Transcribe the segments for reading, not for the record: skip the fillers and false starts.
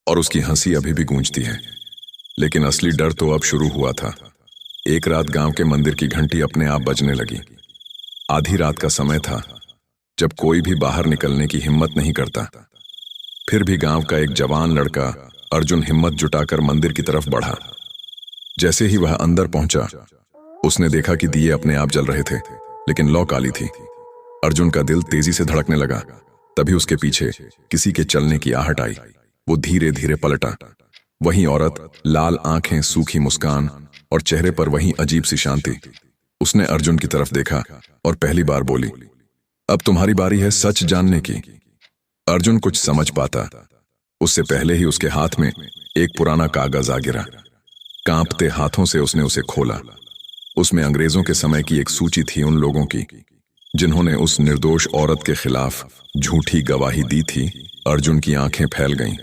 और उसकी हंसी अभी भी गूंजती है। लेकिन असली डर तो अब शुरू हुआ था। एक रात गांव के मंदिर की घंटी अपने आप बजने लगी। आधी रात का समय था, जब कोई भी बाहर निकलने की हिम्मत नहीं करता। फिर भी गांव का एक जवान लड़का अर्जुन हिम्मत जुटाकर मंदिर की तरफ बढ़ा। जैसे ही वह अंदर पहुंचा, उसने देखा कि दिए अपने आप जल रहे थे, लेकिन लौ काली थी। अर्जुन का दिल तेजी से धड़कने लगा। तभी उसके पीछे किसी के चलने की आहट आई। वो धीरे धीरे पलटा। वही औरत, लाल आंखें, सूखी मुस्कान और चेहरे पर वही अजीब सी शांति। उसने अर्जुन की तरफ देखा और पहली बार बोली, अब तुम्हारी बारी है सच जानने की। अर्जुन कुछ समझ पाता, उससे पहले ही उसके हाथ में एक पुराना कागज आ गिरा। कांपते हाथों से उसने उसे खोला। उसमें अंग्रेजों के समय की एक सूची थी, उन लोगों की जिन्होंने उस निर्दोष औरत के खिलाफ झूठी गवाही दी थी। अर्जुन की आंखें फैल गईं।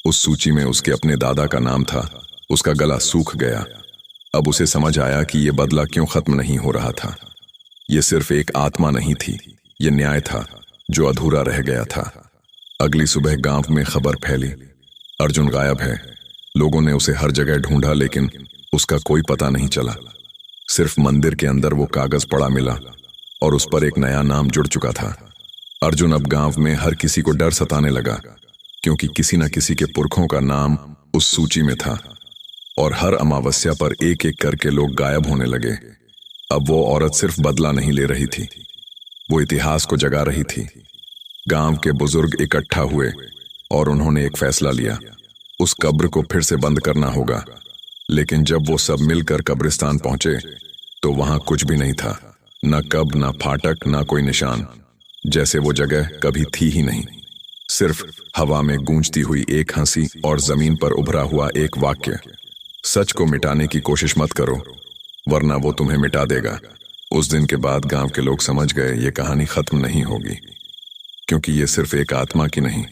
उस सूची में उसके अपने दादा का नाम था। उसका गला सूख गया। अब उसे समझ आया कि यह बदला क्यों खत्म नहीं हो रहा था। यह सिर्फ एक आत्मा नहीं थी, यह न्याय था जो अधूरा रह गया था। अगली सुबह गांव में खबर फैली, अर्जुन गायब है। लोगों ने उसे हर जगह ढूंढा, लेकिन उसका कोई पता नहीं चला। सिर्फ मंदिर के अंदर वो कागज पड़ा मिला और उस पर एक नया नाम जुड़ चुका था। अर्जुन अब गांव में हर किसी को डर सताने लगा, क्योंकि किसी न किसी के पुरखों का नाम उस सूची में था। और हर अमावस्या पर एक एक करके लोग गायब होने लगे। अब वो औरत सिर्फ बदला नहीं ले रही थी, वो इतिहास को जगा रही थी। गांव के बुजुर्ग इकट्ठा हुए और उन्होंने एक फैसला लिया, उस कब्र को फिर से बंद करना होगा। लेकिन जब वो सब मिलकर कब्रिस्तान पहुंचे, तो वहां कुछ भी नहीं था। न कब्र, न फाटक, न कोई निशान। जैसे वो जगह कभी थी ही नहीं। सिर्फ हवा में गूंजती हुई एक हंसी और जमीन पर उभरा हुआ एक वाक्य, सच को मिटाने की कोशिश मत करो, वरना वो तुम्हें मिटा देगा। उस दिन के बाद गांव के लोग समझ गए, ये कहानी खत्म नहीं होगी, क्योंकि ये सिर्फ एक आत्मा की नहीं,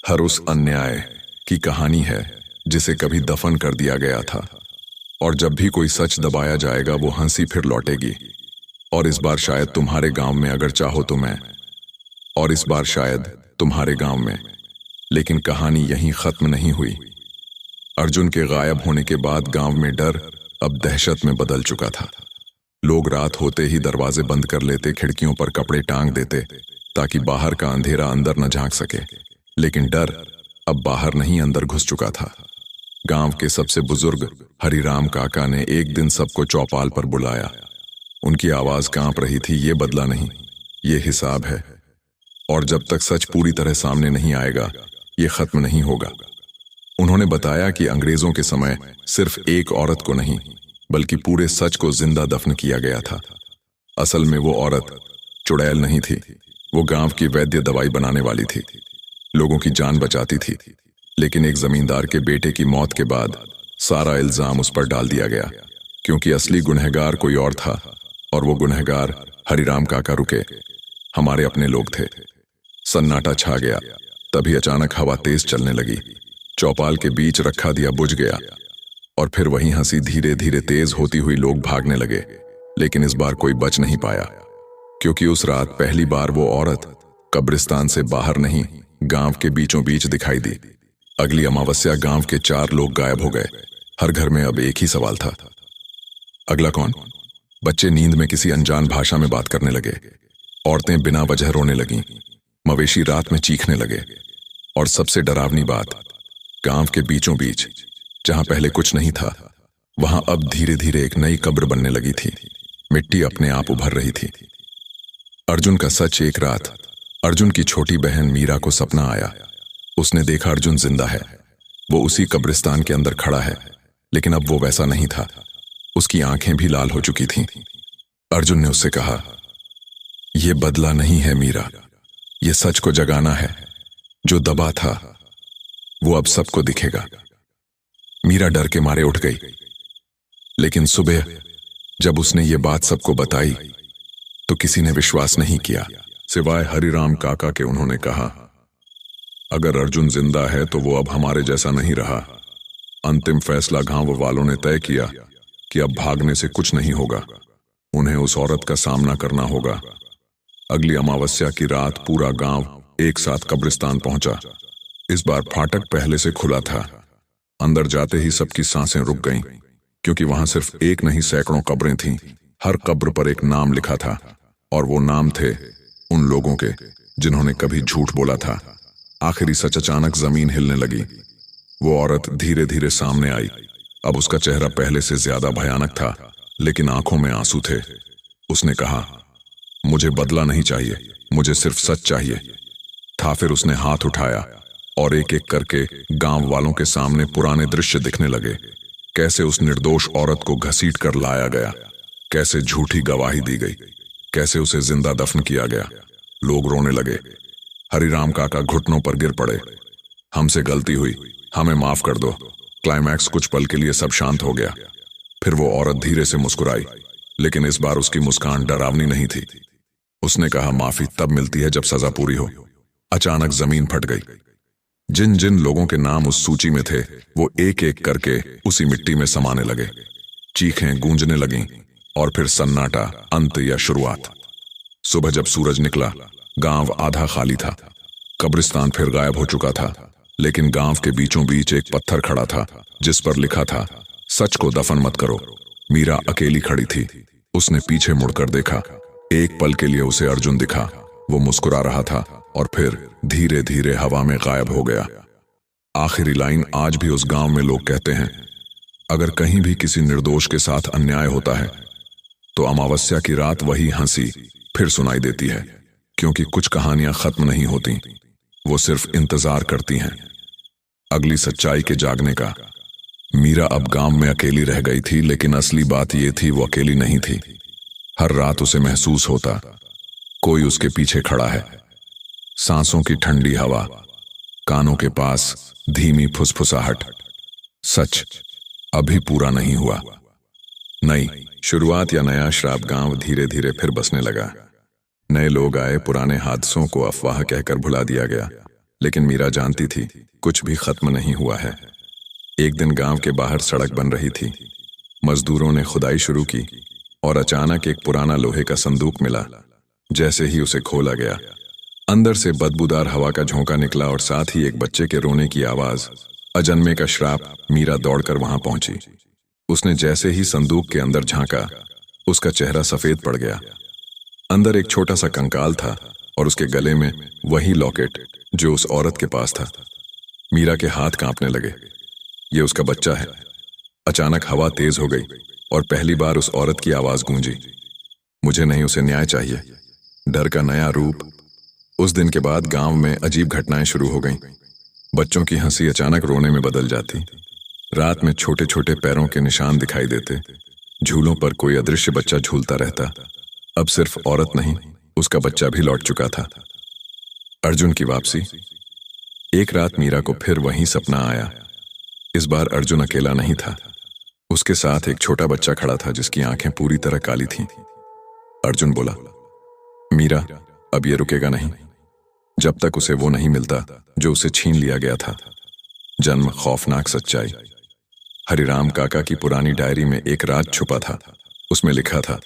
हर उस अन्याय की कहानी है जिसे कभी दफन कर दिया गया था। और जब भी कोई सच दबाया जाएगा, वो हंसी फिर लौटेगी। और इस बार शायद तुम्हारे गांव में, अगर चाहो तो मैं, और इस बार शायद तुम्हारे गांव में। लेकिन कहानी यहीं खत्म नहीं हुई। अर्जुन के गायब होने के बाद गांव में डर अब दहशत में बदल चुका था। लोग रात होते ही दरवाजे बंद कर लेते, खिड़कियों पर कपड़े टांग देते, ताकि बाहर का अंधेरा अंदर न झांक सके। लेकिन डर अब बाहर नहीं, अंदर घुस चुका था। गांव के सबसे बुजुर्ग हरिराम काका ने एक दिन सबको चौपाल पर बुलाया। उनकी आवाज कांप रही थी, ये बदला नहीं, ये हिसाब है। और जब तक सच पूरी तरह सामने नहीं आएगा, ये खत्म नहीं होगा। उन्होंने बताया कि अंग्रेजों के समय सिर्फ एक औरत को नहीं, बल्कि पूरे सच को जिंदा दफन किया गया था। असल में वो औरत चुड़ैल नहीं थी, वो गांव की वैद्य दवाई बनाने वाली थी, लोगों की जान बचाती थी। लेकिन एक जमींदार के बेटे की मौत के बाद सारा इल्जाम उस पर डाल दिया गया, क्योंकि असली गुनहगार कोई और था। और वो गुनहगार हरिराम काका रुके, हमारे अपने लोग थे। सन्नाटा छा गया। तभी अचानक हवा तेज चलने लगी। चौपाल के बीच रखा दिया बुझ गया और फिर वही हंसी धीरे धीरे तेज होती हुई लोग भागने लगे। लेकिन इस बार कोई बच नहीं पाया, क्योंकि उस रात पहली बार वो औरत कब्रिस्तान से बाहर नहीं, गांव के बीचों बीच दिखाई दी। अगली अमावस्या गांव के 4 लोग गायब हो गए। हर घर में अब एक ही सवाल था, अगला कौन? बच्चे नींद में किसी अनजान भाषा में बात करने लगे। औरतें बिना वजह रोने लगीं। मवेशी रात में चीखने लगे। और सबसे डरावनी बात, गांव के बीचों बीच, जहां पहले कुछ नहीं था, वहां अब धीरे धीरे एक नई कब्र बनने लगी थी। मिट्टी अपने आप उभर रही थी। अर्जुन का सच। एक रात अर्जुन की छोटी बहन मीरा को सपना आया। उसने देखा अर्जुन जिंदा है, वो उसी कब्रिस्तान के अंदर खड़ा है। लेकिन अब वो वैसा नहीं था, उसकी आंखें भी लाल हो चुकी थीं। अर्जुन ने उससे कहा, यह बदला नहीं है मीरा, यह सच को जगाना है। जो दबा था वो अब सबको दिखेगा। मीरा डर के मारे उठ गई। लेकिन सुबह जब उसने ये बात सबको बताई, तो किसी ने विश्वास नहीं किया, सिवाय हरिराम काका के। उन्होंने कहा, अगर अर्जुन जिंदा है तो वो अब हमारे जैसा नहीं रहा। अंतिम फैसला गांव वालों ने तय किया कि अब भागने से कुछ नहीं होगा, उन्हें उस औरत का सामना करना होगा। अगली अमावस्या की रात पूरा गांव एक साथ कब्रिस्तान पहुंचा। इस बार फाटक पहले से खुला था। अंदर जाते ही सबकी सांसें रुक गईं, क्योंकि वहां सिर्फ एक नहीं सैकड़ों कब्रें थीं। हर कब्र पर एक नाम लिखा था, और वो नाम थे उन लोगों के जिन्होंने कभी झूठ बोला था। आखिरी सच अचानक जमीन हिलने लगी। वो औरत धीरे धीरे सामने आई। अब उसका चेहरा पहले से ज्यादा भयानक था, लेकिन आंखों में आंसू थे। उसने कहा, मुझे बदला नहीं चाहिए, मुझे सिर्फ सच चाहिए था। फिर उसने हाथ उठाया और एक एक करके गांव वालों के सामने पुराने दृश्य दिखने लगे। कैसे उस निर्दोष औरत को घसीट कर लाया गया, कैसे झूठी गवाही दी गई, कैसे उसे जिंदा दफन किया गया। लोग रोने लगे। हरिराम काका घुटनों पर गिर पड़े। हमसे गलती हुई, हमें माफ कर दो। क्लाइमैक्स कुछ पल के लिए सब शांत हो गया। फिर वो औरत धीरे से मुस्कुराई, लेकिन इस बार उसकी मुस्कान डरावनी नहीं थी। उसने कहा, माफी तब मिलती है जब सजा पूरी हो। अचानक जमीन फट गई। जिन जिन लोगों के नाम उस सूची में थे, वो एक एक करके उसी मिट्टी में समाने लगे। चीखें गूंजने लगीं, और फिर सन्नाटा, अंत या शुरुआत। सुबह जब सूरज निकला, गांव आधा खाली था। कब्रिस्तान फिर गायब हो चुका था, लेकिन गांव के बीचों बीच एक पत्थर खड़ा था, जिस पर लिखा था, सच को दफन मत करो। मीरा अकेली खड़ी थी। उसने पीछे मुड़कर देखा। एक पल के लिए उसे अर्जुन दिखा। वो मुस्कुरा रहा था और फिर धीरे धीरे हवा में गायब हो गया। आखिरी लाइन आज भी उस गांव में लोग कहते हैं, अगर कहीं भी किसी निर्दोष के साथ अन्याय होता है, तो अमावस्या की रात वही हंसी फिर सुनाई देती है। क्योंकि कुछ कहानियां खत्म नहीं होती, वो सिर्फ इंतजार करती हैं अगली सच्चाई के जागने का। मीरा अब गांव में अकेली रह गई थी, लेकिन असली बात ये थी, वो अकेली नहीं थी। हर रात उसे महसूस होता, कोई उसके पीछे खड़ा है। सांसों की ठंडी हवा, कानों के पास धीमी फुसफुसाहट। सच अभी पूरा नहीं हुआ। नई शुरुआत या नया श्राप। गांव धीरे धीरे फिर बसने लगा। नए लोग आए। पुराने हादसों को अफवाह कहकर भुला दिया गया, लेकिन मीरा जानती थी कुछ भी खत्म नहीं हुआ है। एक दिन गांव के बाहर सड़क बन रही थी। मजदूरों ने खुदाई शुरू की और अचानक एक पुराना लोहे का संदूक मिला। जैसे ही उसे खोला गया, अंदर से बदबूदार हवा का झोंका निकला और साथ ही एक बच्चे के रोने की आवाज। अजन्मे का श्राप। मीरा दौड़कर वहां पहुंची। उसने जैसे ही संदूक के अंदर झांका, उसका चेहरा सफेद पड़ गया। अंदर एक छोटा सा कंकाल था और उसके गले में वही लॉकेट जो उस औरत के पास था। मीरा के हाथ कांपने लगे। ये उसका बच्चा है। अचानक हवा तेज हो गई और पहली बार उस औरत की आवाज गूंजी, मुझे नहीं, उसे न्याय चाहिए। डर का नया रूप। उस दिन के बाद गांव में अजीब घटनाएं शुरू हो गईं। बच्चों की हंसी अचानक रोने में बदल जाती। रात में छोटे छोटे पैरों के निशान दिखाई देते। झूलों पर कोई अदृश्य बच्चा झूलता रहता। अब सिर्फ औरत नहीं, उसका बच्चा भी लौट चुका था। अर्जुन की वापसी। एक रात मीरा को फिर वही सपना आया। इस बार अर्जुन अकेला नहीं था। उसके साथ एक छोटा बच्चा खड़ा था जिसकी आंखें पूरी तरह काली थीं। अर्जुन बोला, मीरा, अब ये रुकेगा नहीं जब तक उसे वो नहीं मिलता जो उसे छीन लिया गया था। जन्म, खौफनाक सच्चाई। हरिराम काका की पुरानी डायरी में एक राज छुपा था। उसमें लिखा था,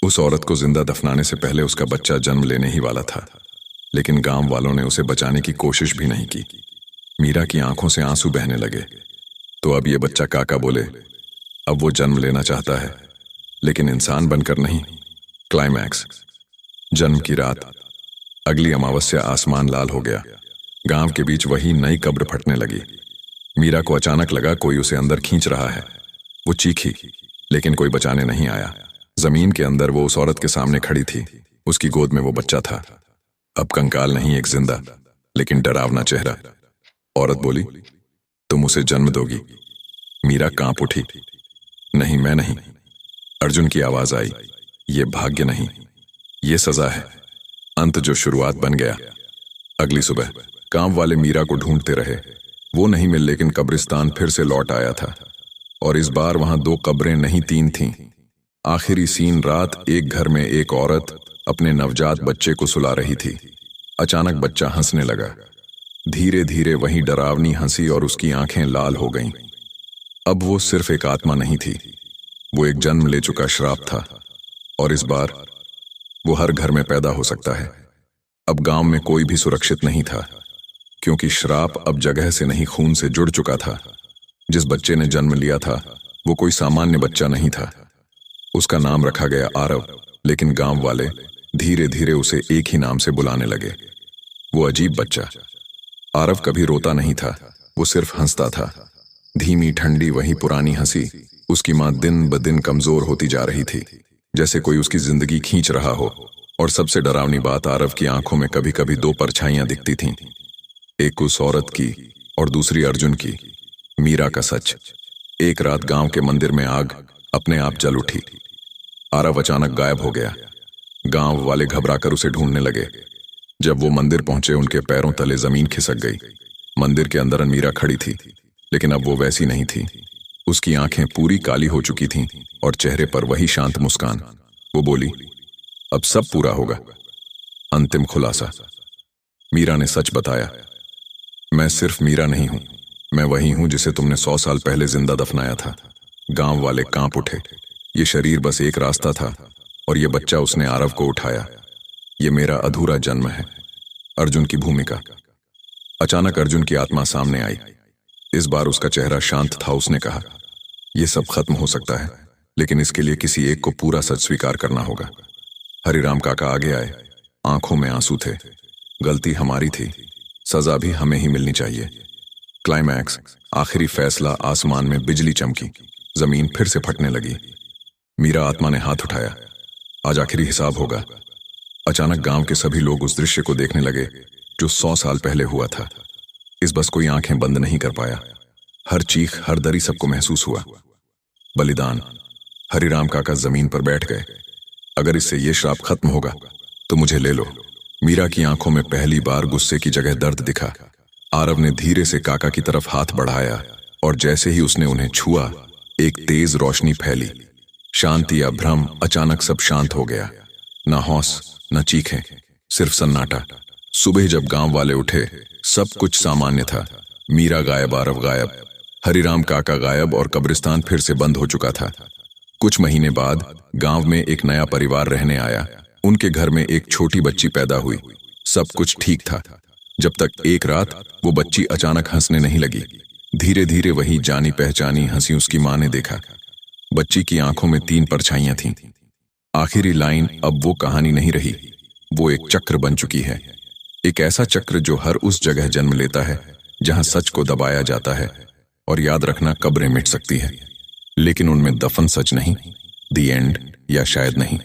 उस औरत को जिंदा दफनाने से पहले उसका बच्चा जन्म लेने ही वाला था, लेकिन गांव वालों ने उसे बचाने की कोशिश भी नहीं की। मीरा की आंखों से आंसू बहने लगे। तो अब ये बच्चा, काका बोले, अब वो जन्म लेना चाहता है, लेकिन इंसान बनकर नहीं। क्लाइमैक्स। जन्म की रात। अगली अमावस्या आसमान लाल हो गया। गांव के बीच वही नई कब्र फटने लगी। मीरा को अचानक लगा कोई उसे अंदर खींच रहा है। वो चीखी, लेकिन कोई बचाने नहीं आया। जमीन के अंदर वो उस औरत के सामने खड़ी थी। उसकी गोद में वो बच्चा था। अब कंकाल नहीं, एक जिंदा लेकिन डरावना चेहरा। औरत बोली, तुम उसे जन्म दोगी। मीरा कांप उठी। नहीं, मैं नहीं। अर्जुन की आवाज आई, ये भाग्य नहीं, ये सजा है। अंत जो शुरुआत बन गया। अगली सुबह गांव वाले मीरा को ढूंढते रहे। वो नहीं मिल, लेकिन कब्रिस्तान फिर से लौट आया था, और इस बार वहां 2 कब्रें नहीं 3 थीं। आखिरी सीन रात। एक घर में एक औरत अपने नवजात बच्चे को सुला रही थी। अचानक बच्चा हंसने लगा। धीरे धीरे वही डरावनी हंसी और उसकी आंखें लाल हो गईं। अब वो सिर्फ एक आत्मा नहीं थी, वो एक जन्म ले चुका श्राप था, और इस बार वो हर घर में पैदा हो सकता है। अब गांव में कोई भी सुरक्षित नहीं था। क्योंकि श्राप अब जगह से नहीं खून से जुड़ चुका था। जिस बच्चे ने जन्म लिया था वो कोई सामान्य बच्चा नहीं था। उसका नाम रखा गया आरव, लेकिन गांव वाले धीरे धीरे उसे एक ही नाम से बुलाने लगे। वो अजीब बच्चा। आरव कभी रोता नहीं था, वो सिर्फ हंसता था। धीमी ठंडी वही पुरानी हंसी। उसकी माँ दिन ब दिन कमजोर होती जा रही थी, जैसे कोई उसकी जिंदगी खींच रहा हो। और सबसे डरावनी बात, आरव की आंखों में कभी कभी दो परछाइयां दिखती थीं, एक उस औरत की और दूसरी अर्जुन की। मीरा का सच। एक रात गांव के मंदिर में आग अपने आप जल उठी। आरव अचानक गायब हो गया। गांव वाले घबराकर उसे ढूंढने लगे। जब वो मंदिर पहुंचे उनके पैरों तले जमीन खिसक गई। मंदिर के अंदर मीरा खड़ी थी, लेकिन अब वो वैसी नहीं थी। उसकी आंखें पूरी काली हो चुकी थीं और चेहरे पर वही शांत मुस्कान। वो बोली, अब सब पूरा होगा। अंतिम खुलासा। मीरा ने सच बताया, मैं सिर्फ मीरा नहीं हूं, मैं वही हूं जिसे तुमने 100 साल पहले जिंदा दफनाया था। गांव वाले कांप उठे। ये शरीर बस एक रास्ता था और ये बच्चा उसने आरव को उठाया। ये मेरा अधूरा जन्म है। अर्जुन की भूमिका। अचानक अर्जुन की आत्मा सामने आई। इस बार उसका चेहरा शांत था। उसने कहा, यह सब खत्म हो सकता है, लेकिन इसके लिए किसी एक को पूरा सच स्वीकार करना होगा। हरिराम काका आगे आए। आंखों में आंसू थे। गलती हमारी थी, सजा भी हमें ही मिलनी चाहिए। क्लाइमैक्स। आखिरी फैसला। आसमान में बिजली चमकी, जमीन फिर से फटने लगी। मीरा आत्मा ने हाथ उठाया, आज आखिरी हिसाब होगा। अचानक गांव के सभी लोग उस दृश्य को देखने लगे जो 100 साल पहले हुआ था। इस बस कोई आंखें बंद नहीं कर पाया। हर चीख, हर दरी सबको महसूस हुआ। बलिदान। हरिराम काका जमीन पर बैठ गए। अगर इससे ये श्राप खत्म होगा तो मुझे ले लो। मीरा की आंखों में पहली बार गुस्से की जगह दर्द दिखा। आरव ने धीरे से काका की तरफ हाथ बढ़ाया और जैसे ही उसने उन्हें छुआ, एक तेज रोशनी फैली। शांति या भ्रम। अचानक सब शांत हो गया। न हौस, न चीखें, सिर्फ सन्नाटा। सुबह जब गांव वाले उठे, सब कुछ सामान्य था। मीरा गायब, आरव गायब, हरिराम काका गायब और कब्रिस्तान फिर से बंद हो चुका था। कुछ महीने बाद गांव में एक नया परिवार रहने आया। उनके घर में एक छोटी बच्ची पैदा हुई। सब कुछ ठीक था, जब तक एक रात वो बच्ची अचानक हंसने नहीं लगी। धीरे धीरे वही जानी पहचानी हंसी उसकी मां ने देखा। बच्ची की आंखों में 3 परछाइयां थीं। आखिरी लाइन, अब वो कहानी नहीं रही, वो एक चक्र बन चुकी है। एक ऐसा चक्र जो हर उस जगह जन्म लेता है जहां सच को दबाया जाता है। और याद रखना, कब्रें मिट सकती है, लेकिन उनमें दफन सच नहीं। दी एंड, या शायद नहीं।